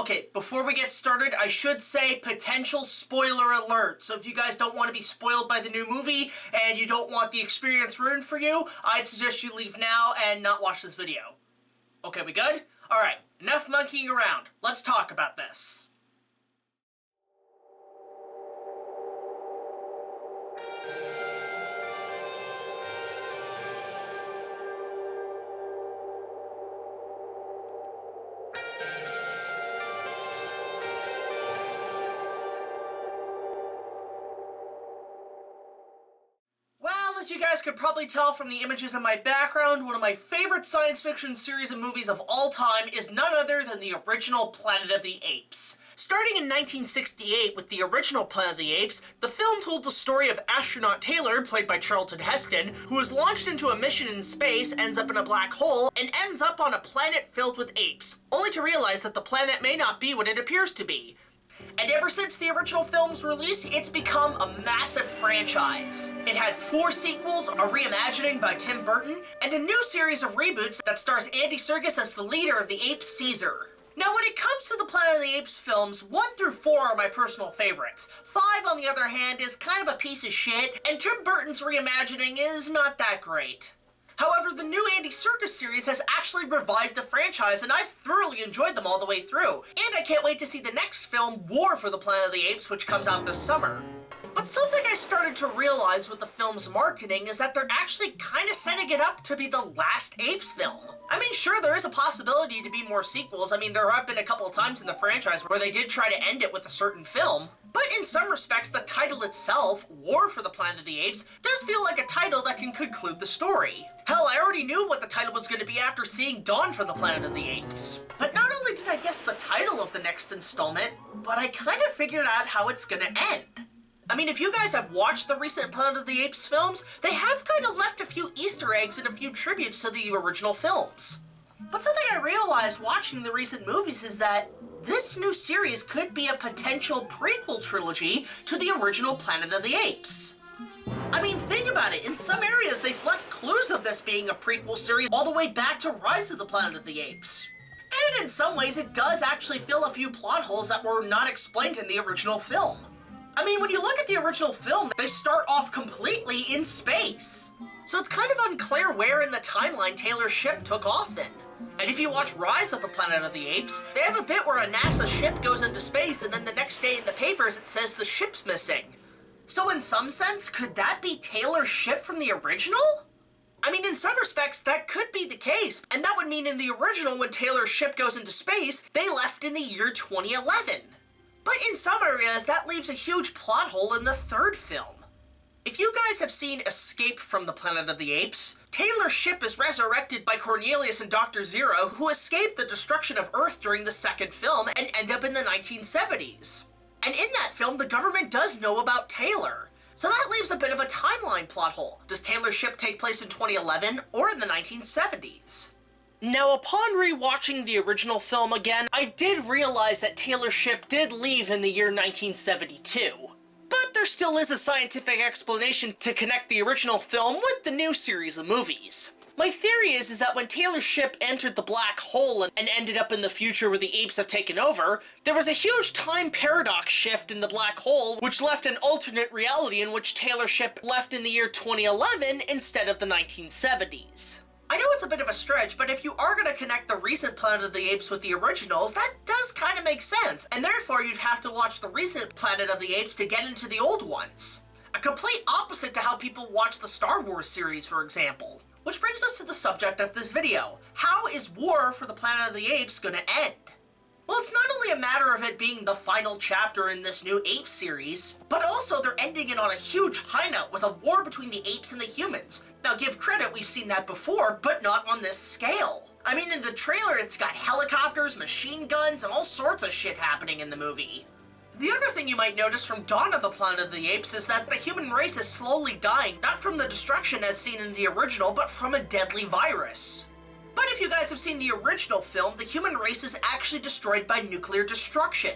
Okay, before we get started, I should say potential spoiler alert. So if you guys don't want to be spoiled by the new movie and you don't want the experience ruined for you, I'd suggest you leave now and not watch this video. Okay, we good? Alright, enough monkeying around. Let's talk about this. As you guys could probably tell from the images in my background, one of my favorite science fiction series of movies of all time is none other than the original Planet of the Apes. Starting in 1968 with the original Planet of the Apes, the film told the story of astronaut Taylor, played by Charlton Heston, who is launched into a mission in space, ends up in a black hole, and ends up on a planet filled with apes, only to realize that the planet may not be what it appears to be. And ever since the original film's release, it's become a massive franchise. It had 4 sequels, a reimagining by Tim Burton, and a new series of reboots that stars Andy Serkis as the leader of the ape Caesar. Now when it comes to the Planet of the Apes films, 1 through 4 are my personal favorites. 5, on the other hand, is kind of a piece of shit, and Tim Burton's reimagining is not that great. However, the new Andy Serkis series has actually revived the franchise, and I've thoroughly enjoyed them all the way through. And I can't wait to see the next film, War for the Planet of the Apes, which comes out this summer. But something I started to realize with the film's marketing is that they're actually kind of setting it up to be the last Apes film. I mean, sure, there is a possibility to be more sequels. I mean, there have been a couple of times in the franchise where they did try to end it with a certain film. But in some respects, the title itself, War for the Planet of the Apes, does feel like a title that can conclude the story. Hell, I already knew what the title was going to be after seeing Dawn for the Planet of the Apes. But not only did I guess the title of the next installment, but I kind of figured out how it's going to end. I mean, if you guys have watched the recent Planet of the Apes films, they have kind of left a few Easter eggs and a few tributes to the original films. But something I realized watching the recent movies is that this new series could be a potential prequel trilogy to the original Planet of the Apes. I mean, think about it. In some areas, they've left clues of this being a prequel series all the way back to Rise of the Planet of the Apes. And in some ways, it does actually fill a few plot holes that were not explained in the original film. I mean, when you look at the original film, they start off completely in space. So it's kind of unclear where in the timeline Taylor's ship took off in. And if you watch Rise of the Planet of the Apes, they have a bit where a NASA ship goes into space and then the next day in the papers it says the ship's missing. So in some sense, could that be Taylor's ship from the original? I mean, in some respects, that could be the case, and that would mean in the original, when Taylor's ship goes into space, they left in the year 2011. But in some areas, that leaves a huge plot hole in the third film. If you guys have seen Escape from the Planet of the Apes, Taylor's ship is resurrected by Cornelius and Dr. Zero, who escaped the destruction of Earth during the second film and end up in the 1970s. And in that film, the government does know about Taylor. So that leaves a bit of a timeline plot hole. Does Taylor's ship take place in 2011 or in the 1970s? Now, upon rewatching the original film again, I did realize that Taylor's ship did leave in the year 1972. But there still is a scientific explanation to connect the original film with the new series of movies. My theory is that when Taylor's ship entered the black hole and ended up in the future where the apes have taken over, there was a huge time paradox shift in the black hole, which left an alternate reality in which Taylor's ship left in the year 2011 instead of the 1970s. I know it's a bit of a stretch, but if you are going to connect the recent Planet of the Apes with the originals, that does kind of make sense, and therefore you'd have to watch the recent Planet of the Apes to get into the old ones. A complete opposite to how people watch the Star Wars series, for example. Which brings us to the subject of this video. How is War for the Planet of the Apes going to end? Well, it's not only a matter of it being the final chapter in this new Apes series, but also they're ending it on a huge high note with a war between the apes and the humans. Now, give credit, we've seen that before, but not on this scale. I mean, in the trailer, it's got helicopters, machine guns, and all sorts of shit happening in the movie. The other thing you might notice from Dawn of the Planet of the Apes is that the human race is slowly dying, not from the destruction as seen in the original, but from a deadly virus. But if you guys have seen the original film, the human race is actually destroyed by nuclear destruction.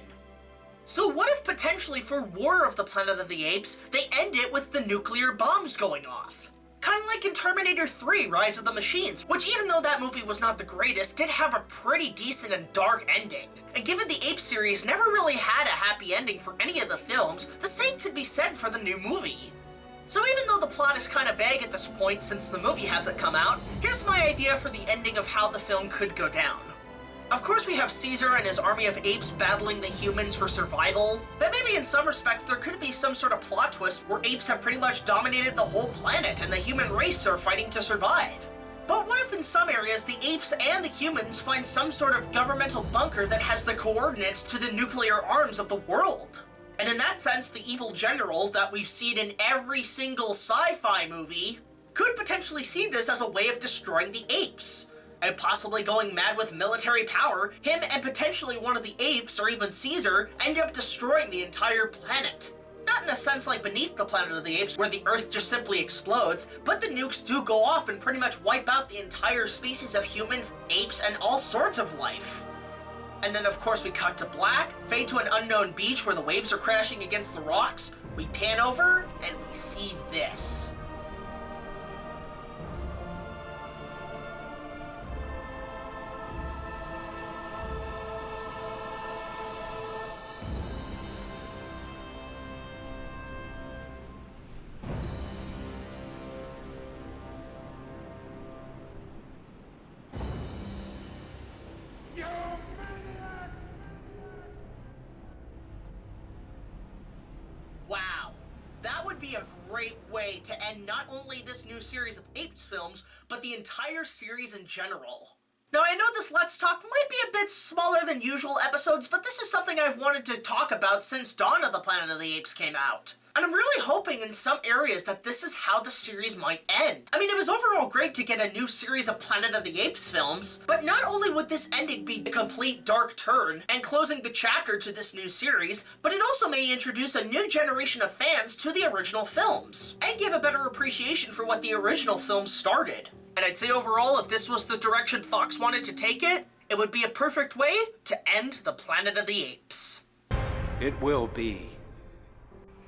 So what if potentially for War of the Planet of the Apes, they end it with the nuclear bombs going off? Kind of like in Terminator 3, Rise of the Machines, which even though that movie was not the greatest, did have a pretty decent and dark ending. And given the Apes series never really had a happy ending for any of the films, the same could be said for the new movie. So even though the plot is kind of vague at this point since the movie hasn't come out, here's my idea for the ending of how the film could go down. Of course we have Caesar and his army of apes battling the humans for survival, but maybe in some respects there could be some sort of plot twist where apes have pretty much dominated the whole planet and the human race are fighting to survive. But what if in some areas the apes and the humans find some sort of governmental bunker that has the coordinates to the nuclear arms of the world? And in that sense, the evil general that we've seen in every single sci-fi movie could potentially see this as a way of destroying the apes. And possibly going mad with military power, him and potentially one of the apes, or even Caesar, end up destroying the entire planet. Not in a sense like Beneath the Planet of the Apes, where the Earth just simply explodes, but the nukes do go off and pretty much wipe out the entire species of humans, apes, and all sorts of life. And then of course we cut to black, fade to an unknown beach where the waves are crashing against the rocks, we pan over, and we see this. Wow, that would be a great way to end not only this new series of Apes films, but the entire series in general. Now I know this Let's Talk might be a bit smaller than usual episodes, but this is something I've wanted to talk about since Dawn of the Planet of the Apes came out. And I'm really hoping in some areas that this is how the series might end. I mean, it was overall great to get a new series of Planet of the Apes films, but not only would this ending be a complete dark turn and closing the chapter to this new series, but it also may introduce a new generation of fans to the original films, and give a better appreciation for what the original films started. And I'd say overall, if this was the direction Fox wanted to take it, it would be a perfect way to end the Planet of the Apes. It will be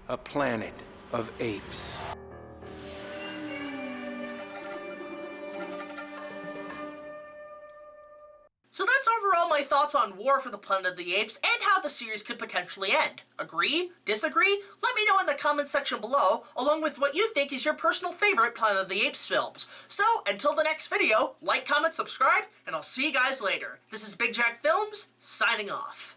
a planet of apes. So that's overall my thoughts on War for the Planet of the Apes and how the series could potentially end. Agree? Disagree? Let me know in the comments section below, along with what you think is your personal favorite Planet of the Apes films. So, until the next video, like, comment, subscribe, and I'll see you guys later. This is BigJackFilms, signing off.